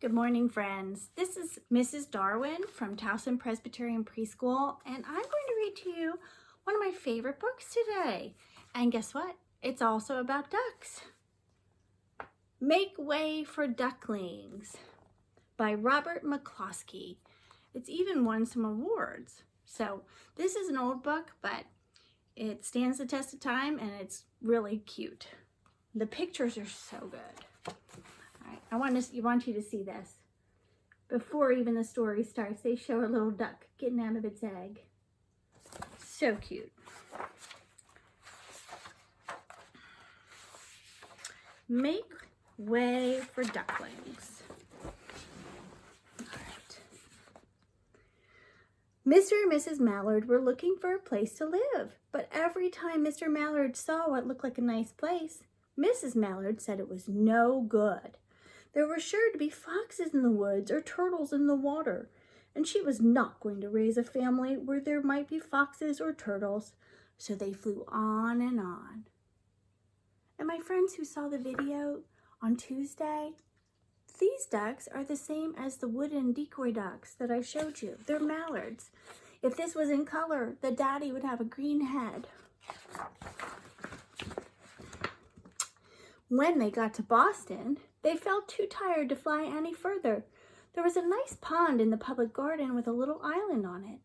Good morning, friends. This is Mrs. Darwin from Towson Presbyterian Preschool, and I'm going to read to you one of my favorite books today. And guess what? It's also about ducks. Make Way for Ducklings by Robert McCloskey. It's even won some awards. So this is an old book, but it stands the test of time and it's really cute. The pictures are so good. I want you to see this. Before even the story starts, they show a little duck getting out of its egg. So cute. Make Way for Ducklings. All right. Mr. and Mrs. Mallard were looking for a place to live, but every time Mr. Mallard saw what looked like a nice place, Mrs. Mallard said it was no good. There were sure to be foxes in the woods or turtles in the water, and she was not going to raise a family where there might be foxes or turtles, so they flew on and on. And my friends who saw the video on Tuesday, these ducks are the same as the wooden decoy ducks that I showed you. They're mallards. If this was in color, the daddy would have a green head. When they got to Boston, they felt too tired to fly any further. There was a nice pond in the public garden with a little island on it.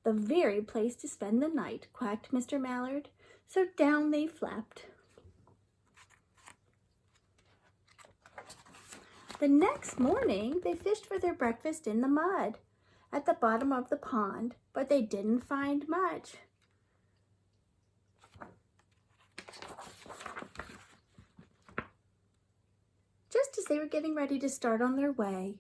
The very place to spend the night, quacked Mr. Mallard. So down they flapped. The next morning, they fished for their breakfast in the mud at the bottom of the pond, but they didn't find much. Just as they were getting ready to start on their way,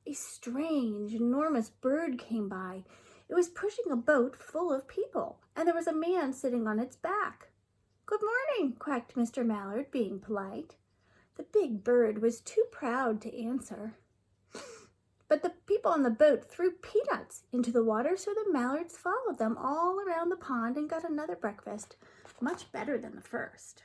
a strange, enormous bird came by. It was pushing a boat full of people, and there was a man sitting on its back. "Good morning," quacked Mr. Mallard, being polite. The big bird was too proud to answer. But the people on the boat threw peanuts into the water, so the mallards followed them all around the pond and got another breakfast, much better than the first.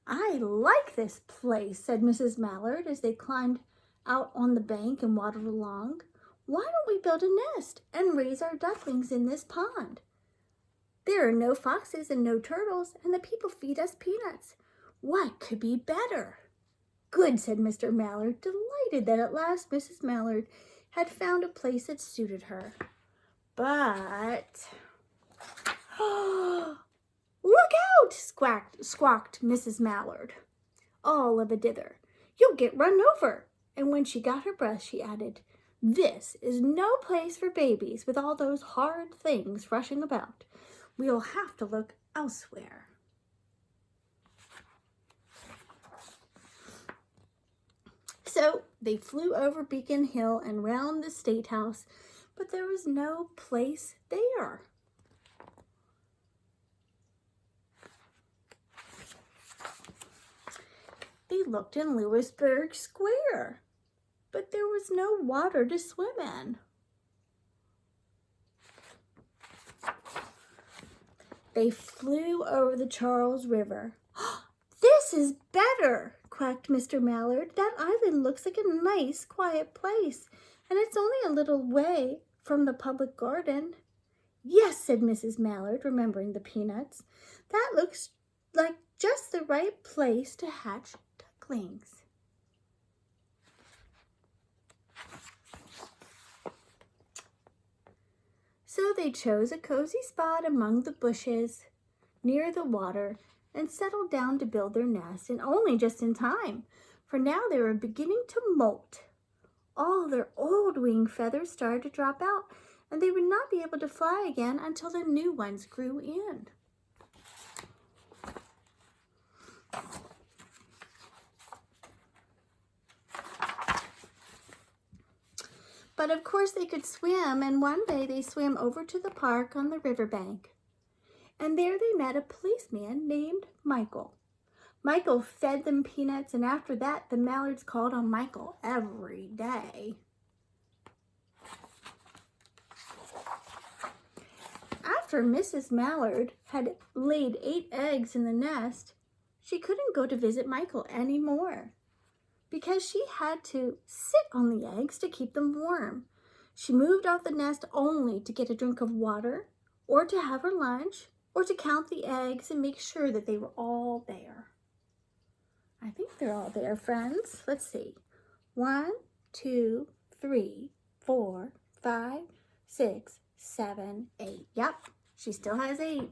"I like this place," said Mrs. Mallard as they climbed out on the bank and waddled along. "Why don't we build a nest and raise our ducklings in this pond? There are no foxes and no turtles, and the people feed us peanuts. What could be better?" "Good," said Mr. Mallard, delighted that at last Mrs. Mallard had found a place that suited her. But... "Look out!" squawked Mrs. Mallard, all of a dither. "You'll get run over." And when she got her breath, she added, "This is no place for babies with all those hard things rushing about. We'll have to look elsewhere." So they flew over Beacon Hill and round the State House, but there was no place there. They looked in Louisburg Square, but there was no water to swim in. They flew over the Charles River. "This is better," quacked Mr. Mallard. "That island looks like a nice, quiet place, and it's only a little way from the public garden." "Yes," said Mrs. Mallard, remembering the peanuts. "That looks like just the right place to hatch ducklings." So they chose a cozy spot among the bushes near the water and settled down to build their nest, and only just in time, for now they were beginning to molt. All their old wing feathers started to drop out, and they would not be able to fly again until the new ones grew in. But of course they could swim, and one day they swam over to the park on the riverbank. And there they met a policeman named Michael. Michael fed them peanuts, and after that the mallards called on Michael every day. After Mrs. Mallard had laid 8 eggs in the nest, she couldn't go to visit Michael anymore because she had to sit on the eggs to keep them warm. She moved off the nest only to get a drink of water or to have her lunch or to count the eggs and make sure that they were all there. I think they're all there, friends. Let's see. 1, 2, 3, 4, 5, 6, 7, 8. Yep, she still has 8.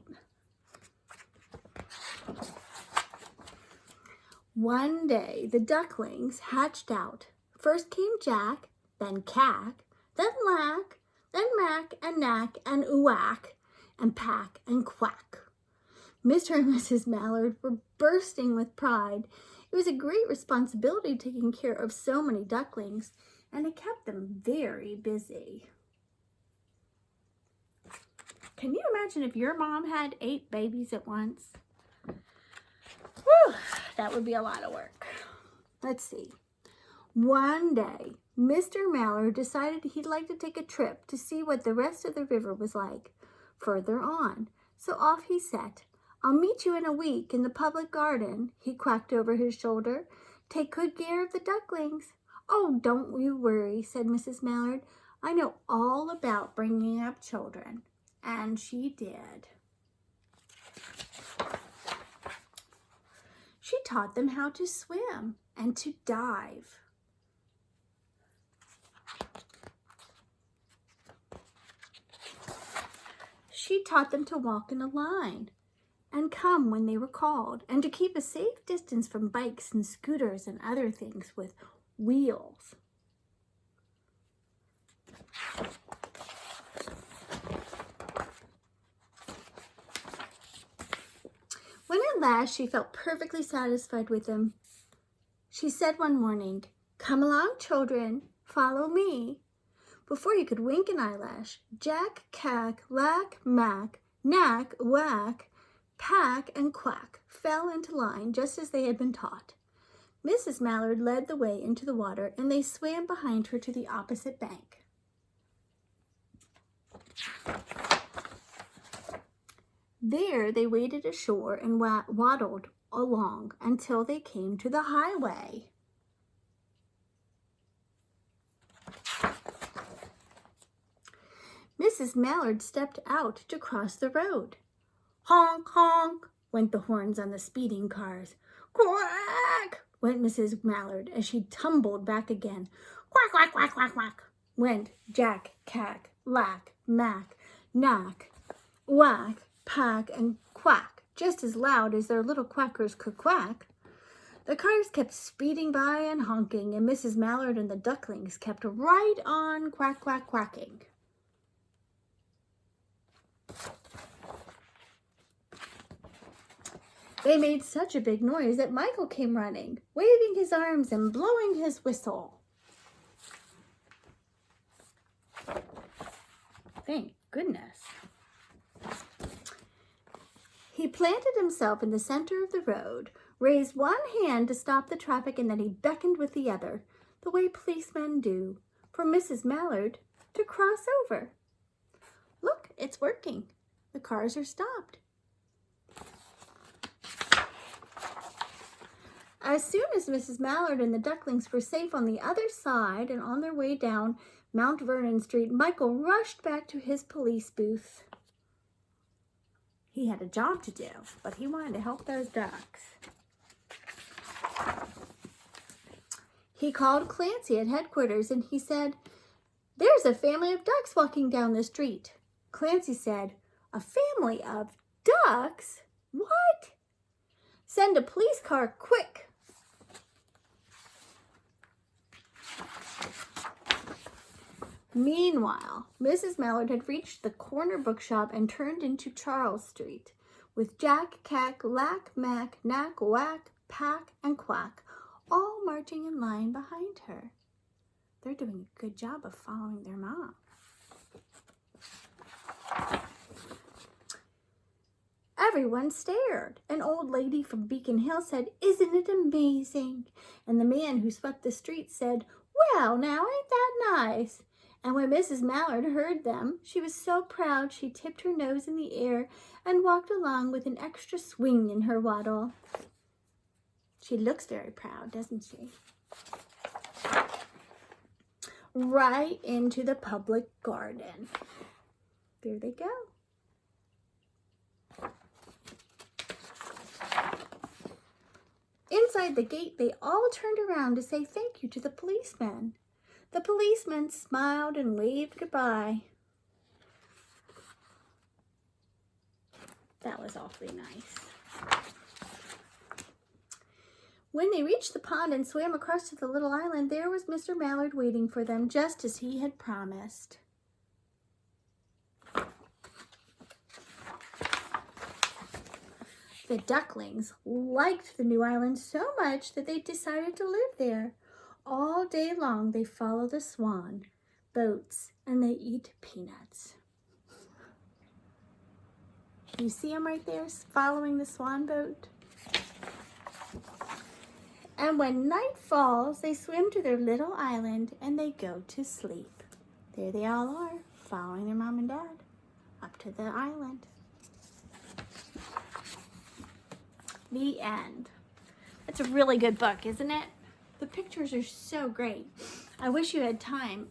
One day, the ducklings hatched out. First came Jack, then Cack, then Lack, then Mack and Knack and Uwack, and Pack and Quack. Mr. and Mrs. Mallard were bursting with pride. It was a great responsibility taking care of so many ducklings, and it kept them very busy. Can you imagine if your mom had 8 babies at once? Whew, that would be a lot of work. Let's see. One day, Mr. Mallard decided he'd like to take a trip to see what the rest of the river was like further on. So off he set. I'll meet you in a week in the public garden, he quacked over his shoulder. Take good care of the ducklings. Oh, don't you worry, said Mrs. Mallard. I know all about bringing up children. And she did. She taught them how to swim and to dive. She taught them to walk in a line and come when they were called, and to keep a safe distance from bikes and scooters and other things with wheels. When at last she felt perfectly satisfied with them, she said one morning, "Come along, children, follow me." Before you could wink an eyelash, Jack, Cack, Lack, Mack, Knack, Whack, Pack, and Quack fell into line just as they had been taught. Mrs. Mallard led the way into the water, and they swam behind her to the opposite bank. There they waded ashore and waddled along until they came to the highway. Mrs. Mallard stepped out to cross the road. Honk, honk, went the horns on the speeding cars. Quack, went Mrs. Mallard as she tumbled back again. Quack, quack, quack, quack, quack, went Jack, Cack, Lack, Mack, Knack, Whack, Pack, and Quack, just as loud as their little quackers could quack. The cars kept speeding by and honking, and Mrs. Mallard and the ducklings kept right on quack, quack, quacking. They made such a big noise that Michael came running, waving his arms and blowing his whistle. Thank goodness. He planted himself in the center of the road, raised one hand to stop the traffic, and then he beckoned with the other, the way policemen do, for Mrs. Mallard to cross over. Look, it's working. The cars are stopped. As soon as Mrs. Mallard and the ducklings were safe on the other side and on their way down Mount Vernon Street, Michael rushed back to his police booth. He had a job to do, but he wanted to help those ducks. He called Clancy at headquarters and he said, "There's a family of ducks walking down the street." Clancy said, "A family of ducks? What? Send a police car quick." Meanwhile, Mrs. Mallard had reached the corner bookshop and turned into Charles Street, with Jack, Cack, Lack, Mack, Knack, Whack, Pack, and Quack all marching in line behind her. They're doing a good job of following their mom. Everyone stared. An old lady from Beacon Hill said, "Isn't it amazing?" And the man who swept the street said, "Well, now, ain't that nice?" And when Mrs. Mallard heard them, she was so proud she tipped her nose in the air and walked along with an extra swing in her waddle. She looks very proud, doesn't she? Right into the public garden. There they go. Inside the gate, they all turned around to say thank you to the policeman. The policeman smiled and waved goodbye. That was awfully nice. When they reached the pond and swam across to the little island, there was Mr. Mallard waiting for them, just as he had promised. The ducklings liked the new island so much that they decided to live there. All day long they follow the swan boats and they eat peanuts. You see them right there following the swan boat? And when night falls, they swim to their little island and they go to sleep. There they all are, following their mom and dad up to the island. The end. It's a really good book, isn't it? The pictures are so great. I wish you had time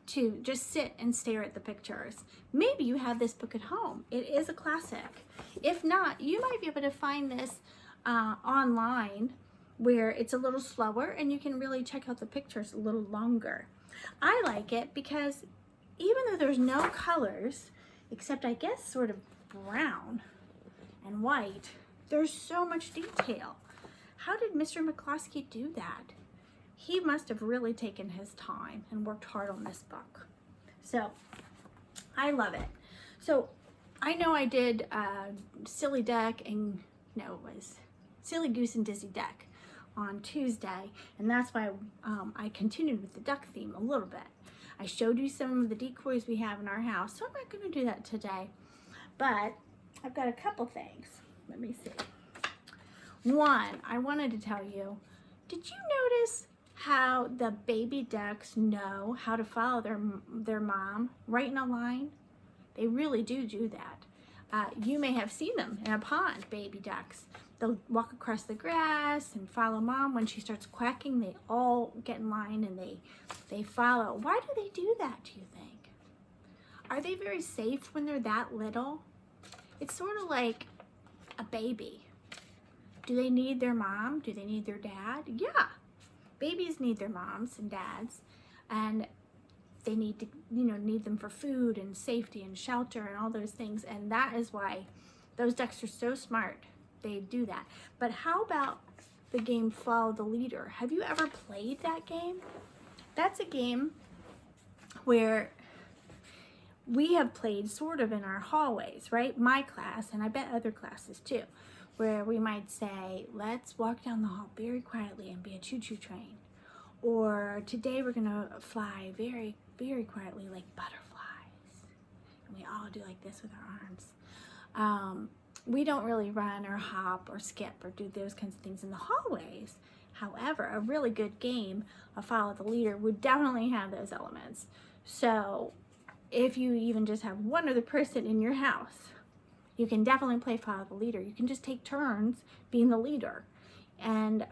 to just sit and stare at the pictures. Maybe you have this book at home. It is a classic. If not, you might be able to find this online where it's a little slower and you can really check out the pictures a little longer. I like it because even though there's no colors, except I guess sort of brown and white, there's so much detail. How did Mr. McCloskey do that? He must have really taken his time and worked hard on this book. So, I love it. So, I know I did Silly Duck and, no, it was Silly Goose and Dizzy Duck on Tuesday, and that's why I continued with the duck theme a little bit. I showed you some of the decoys we have in our house, so I'm not going to do that today. But I've got a couple things. Let me see. One, I wanted to tell you, did you notice how the baby ducks know how to follow their mom right in a line? They really do that. You may have seen them in a pond, baby ducks. They'll walk across the grass and follow mom. When she starts quacking, they all get in line and they follow. Why do they do that, do you think? Are they very safe when they're that little? It's sort of like a baby. Do they need their mom? Do they need their dad? Yeah. Babies need their moms and dads, and they need to, need them for food and safety and shelter and all those things. And that is why those ducks are so smart. They do that. But how about the game Follow the Leader? Have you ever played that game? That's a game where we have played sort of in our hallways, right? My class, and I bet other classes too, where we might say, let's walk down the hall very quietly and be a choo-choo train. Or today we're gonna fly very, very quietly like butterflies. And we all do like this with our arms. We don't really run or hop or skip or do those kinds of things in the hallways. However, a really good game of Follow the Leader would definitely have those elements. So if you even just have one other person in your house, you can definitely play Follow the Leader. You can just take turns being the leader and,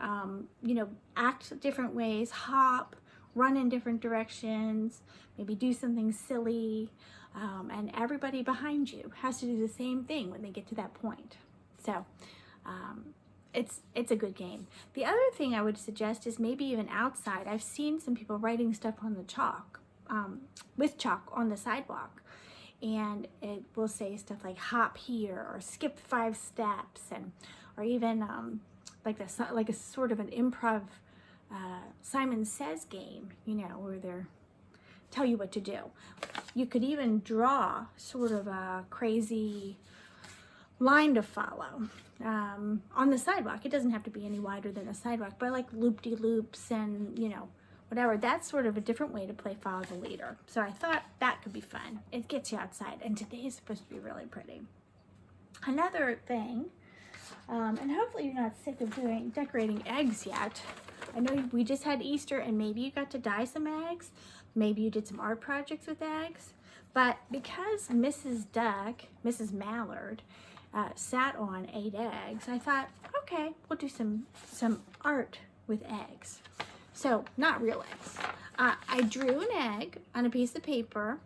act different ways, hop, run in different directions, maybe do something silly, and everybody behind you has to do the same thing when they get to that point. So it's a good game. The other thing I would suggest is maybe even outside. I've seen some people writing stuff on the chalk, with chalk on the sidewalk. And it will say stuff like hop here or skip 5 steps, or even like a sort of an improv Simon Says game, where they're tell you what to do. You could even draw sort of a crazy line to follow on the sidewalk. It doesn't have to be any wider than a sidewalk, but like loop-de-loops and whatever. That's sort of a different way to play Follow the Leader. So I thought that could be fun. It gets you outside, and today is supposed to be really pretty. Another thing, and hopefully you're not sick of decorating eggs yet. I know we just had Easter, and maybe you got to dye some eggs. Maybe you did some art projects with eggs. But because Mrs. Mallard, sat on 8 eggs, I thought, okay, we'll do some art with eggs. So, not real eggs. I drew an egg on a piece of paper.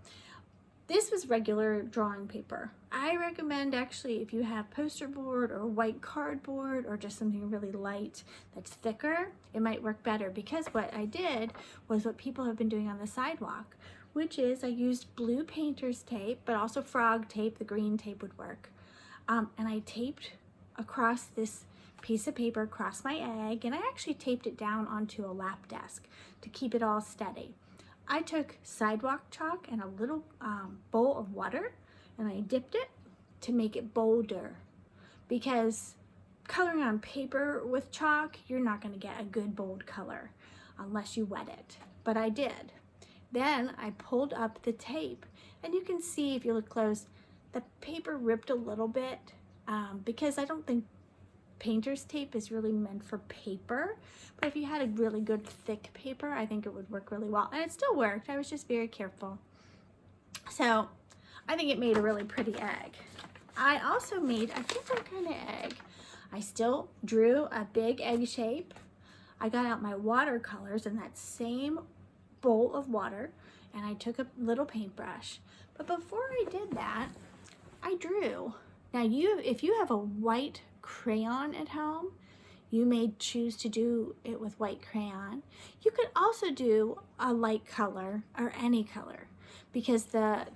This was regular drawing paper. I recommend actually if you have poster board or white cardboard or just something really light that's thicker, it might work better, because what I did was what people have been doing on the sidewalk, which is I used blue painter's tape, but also frog tape, the green tape would work. And I taped across this piece of paper across my egg, and I actually taped it down onto a lap desk to keep it all steady. I took sidewalk chalk and a little bowl of water, and I dipped it to make it bolder, because coloring on paper with chalk, you're not going to get a good bold color unless you wet it, but I did. Then I pulled up the tape, and you can see if you look close, the paper ripped a little bit because I don't think painter's tape is really meant for paper, but if you had a really good thick paper, I think it would work really well, and it still worked. I was just very careful. So I think it made a really pretty egg. I also made a different kind of egg. I still drew a big egg shape. I got out my watercolors in that same bowl of water, and I took a little paintbrush. But before I did that, I drew. Now if you have a white crayon at home, you may choose to do it with white crayon. You could also do a light color or any color, because the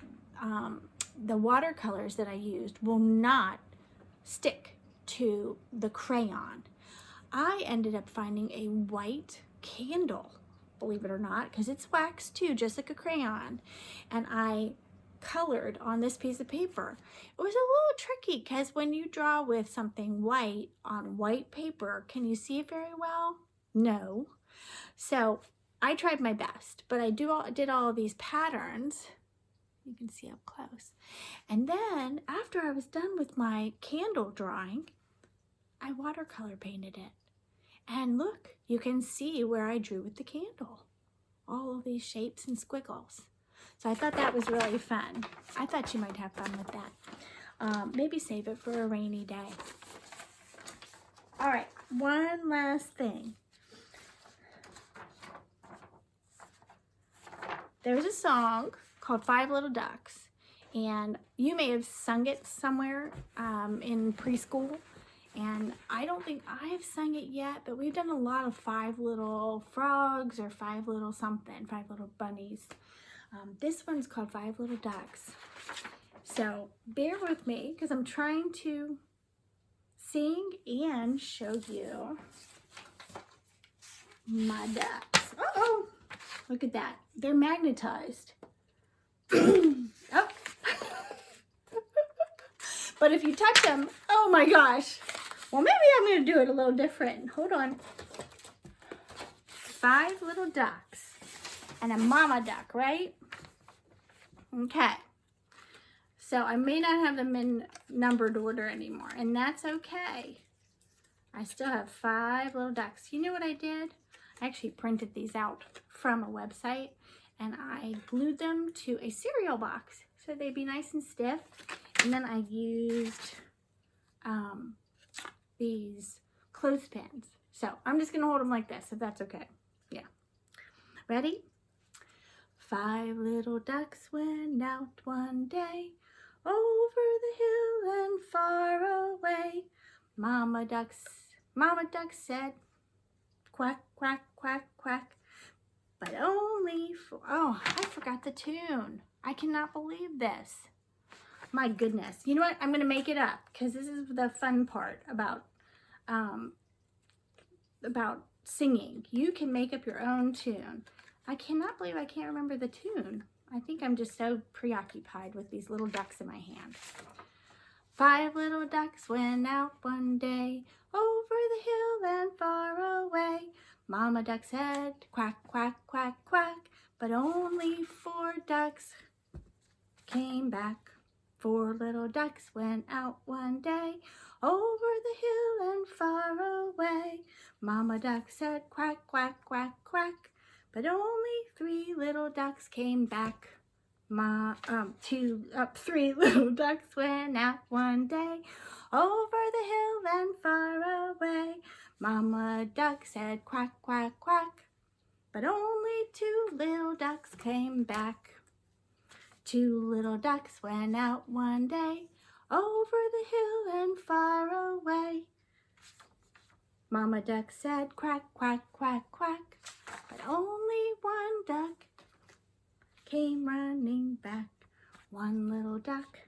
watercolors that I used will not stick to the crayon. I ended up finding a white candle, believe it or not, because it's wax too, just like a crayon, and I colored on this piece of paper. It was a little tricky because when you draw with something white on white paper, can you see it very well? No. So I tried my best, but I did all of these patterns. You can see up close. And then after I was done with my candle drawing, I watercolor painted it. And look, you can see where I drew with the candle. All of these shapes and squiggles. So I thought that was really fun. I thought you might have fun with that. Maybe save it for a rainy day. All right, one last thing. There's a song called 5 Little Ducks, and you may have sung it somewhere in preschool, and I don't think I have sung it yet, but we've done a lot of 5 little frogs or 5 little something, 5 little bunnies. This one's called 5 Little Ducks. So bear with me because I'm trying to sing and show you my ducks. Uh-oh, look at that. They're magnetized. Oh. But if you touch them, oh my gosh. Well, maybe I'm going to do it a little different. Hold on. 5 little ducks and a mama duck, right? Okay. So I may not have them in numbered order anymore, and that's okay. I still have 5 little ducks. You know what I did? I actually printed these out from a website, and I glued them to a cereal box so they'd be nice and stiff. And then I used these clothespins. So I'm just going to hold them like this, if that's okay. Yeah. Ready? 5 little ducks went out one day, over the hill and far away. Mama duck said, quack, quack, quack, quack. But only for, oh, I forgot the tune. I cannot believe this. My goodness. You know what? I'm going to make it up, because this is the fun part about singing. You can make up your own tune. I cannot believe I can't remember the tune. I think I'm just so preoccupied with these little ducks in my hand. 5 little ducks went out one day, over the hill and far away. Mama duck said, quack, quack, quack, quack, but only 4 ducks came back. 4 little ducks went out one day, over the hill and far away. Mama duck said, quack, quack, quack, quack, but only 3 little ducks came back. Three little ducks went out one day, over the hill and far away. Mama duck said quack, quack, quack, but only 2 little ducks came back. 2 little ducks went out one day, over the hill and far away. Mama duck said quack, quack, quack, quack, but only 1 duck came running back. 1 little duck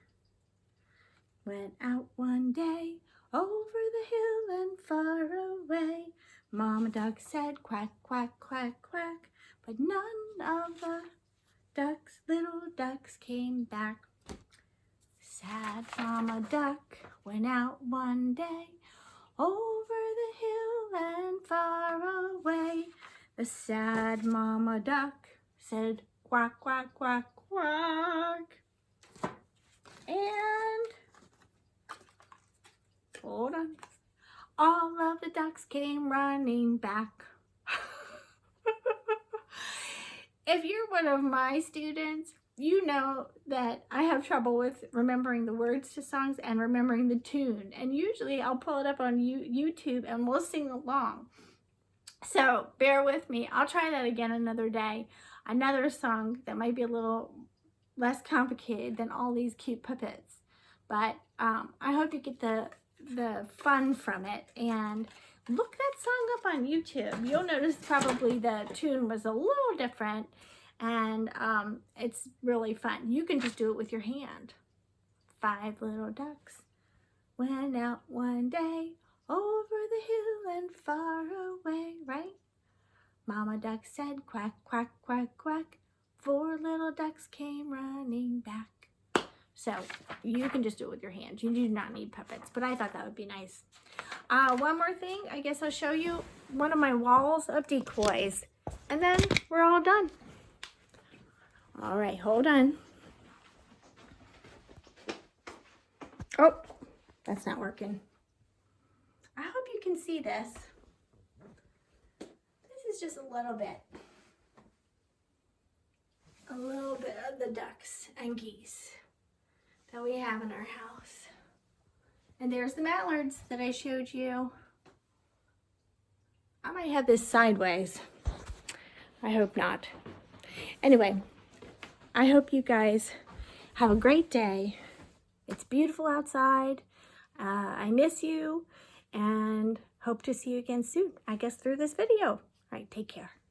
went out one day, over the hill and far away. Mama duck said quack, quack, quack, quack, but none of the little ducks came back. Sad Mama duck went out one day, over the hill and far away. The sad Mama duck said quack, quack, quack, quack. And hold on, all of the ducks came running back. If you're one of my students, you know that I have trouble with remembering the words to songs and remembering the tune. And usually I'll pull it up on YouTube and we'll sing along. So bear with me. I'll try that again another day. Another song that might be a little less complicated than all these cute puppets. But I hope you get the fun from it. And look that song up on YouTube. You'll notice probably the tune was a little different, and it's really fun. You can just do it with your hand. 5 little ducks went out one day, over the hill and far away, right? Mama duck said quack, quack, quack, quack. 4 little ducks came running back. So you can just do it with your hands. You do not need puppets, but I thought that would be nice. One more thing, I guess I'll show you one of my walls of decoys, and then we're all done. All right, hold on. Oh, that's not working. I hope you can see this. This is just a little bit of the ducks and geese that we have in our house. And there's the mallards that I showed you. I might have this sideways. I hope not. Anyway, I hope you guys have a great day. It's beautiful outside. I miss you and hope to see you again soon, I guess through this video. All right, take care.